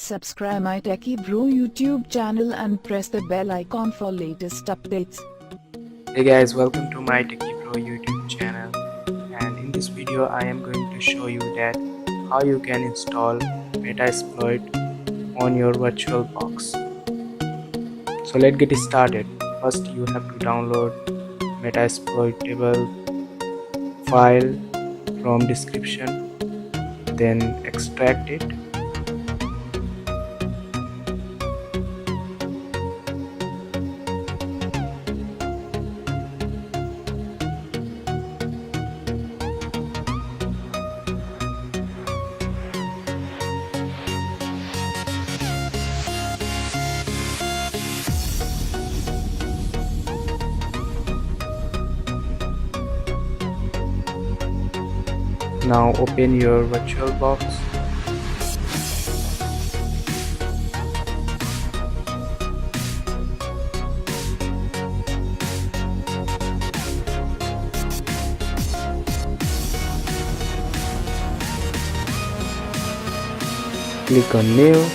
Subscribe my Techie Bro YouTube channel and press the bell icon for latest updates. Hey guys, welcome to my Techie Pro YouTube channel, and in this video I am going to show you that how you can install Metasploit on your VirtualBox. So let's get started. First you have to download Metasploitable file from description, then extract it. Now open your VirtualBox. Click on New.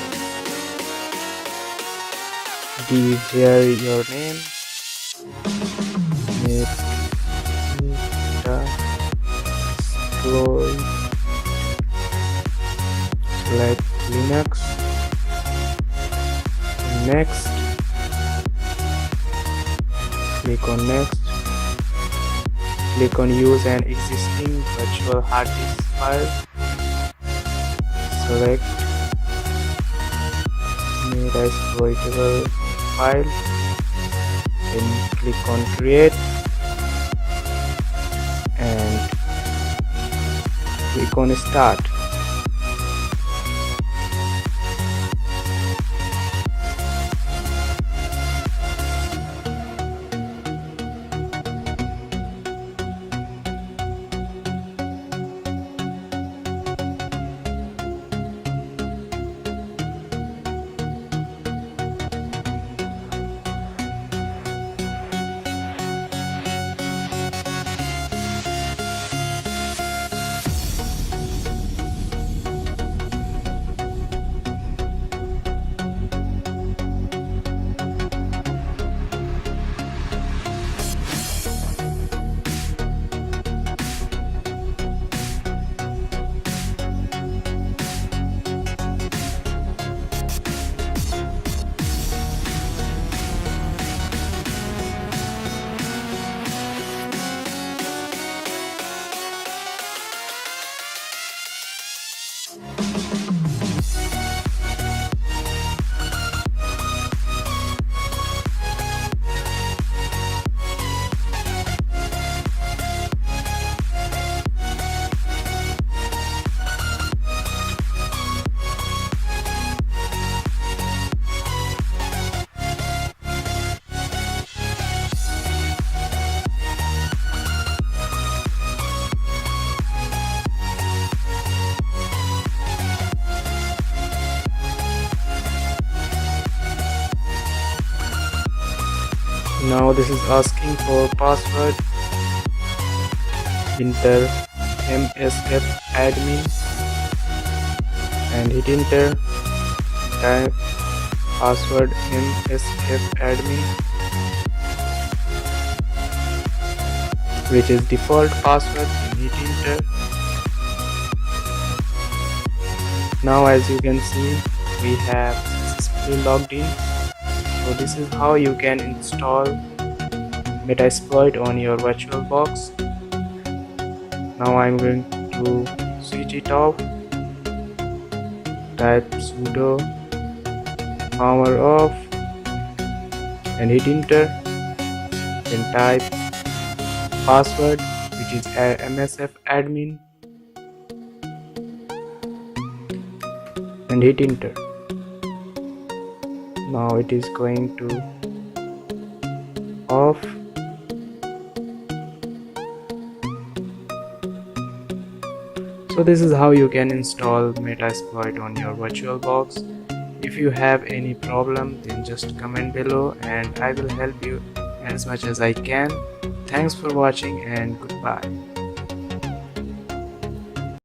Give here your name. Metasploit. Select Linux. Next. Click on Next. Click on Use an existing virtual hard disk file. Select Metasploitable file. Then click on Create and click on Start. Now this is asking for password. Enter msf admin and hit enter. Type password msf admin, which is default password, and hit enter. Now as you can see, we have successfully logged in. So this is how you can install Metasploit on your VirtualBox. Now I'm going to switch it off. Type sudo power off and hit enter. Then type password, which is msf admin, and hit enter. Now it is going to off. So this is how you can install Metasploit on your VirtualBox. If you have any problem, then just comment below and I will help you as much as I can. Thanks for watching and goodbye.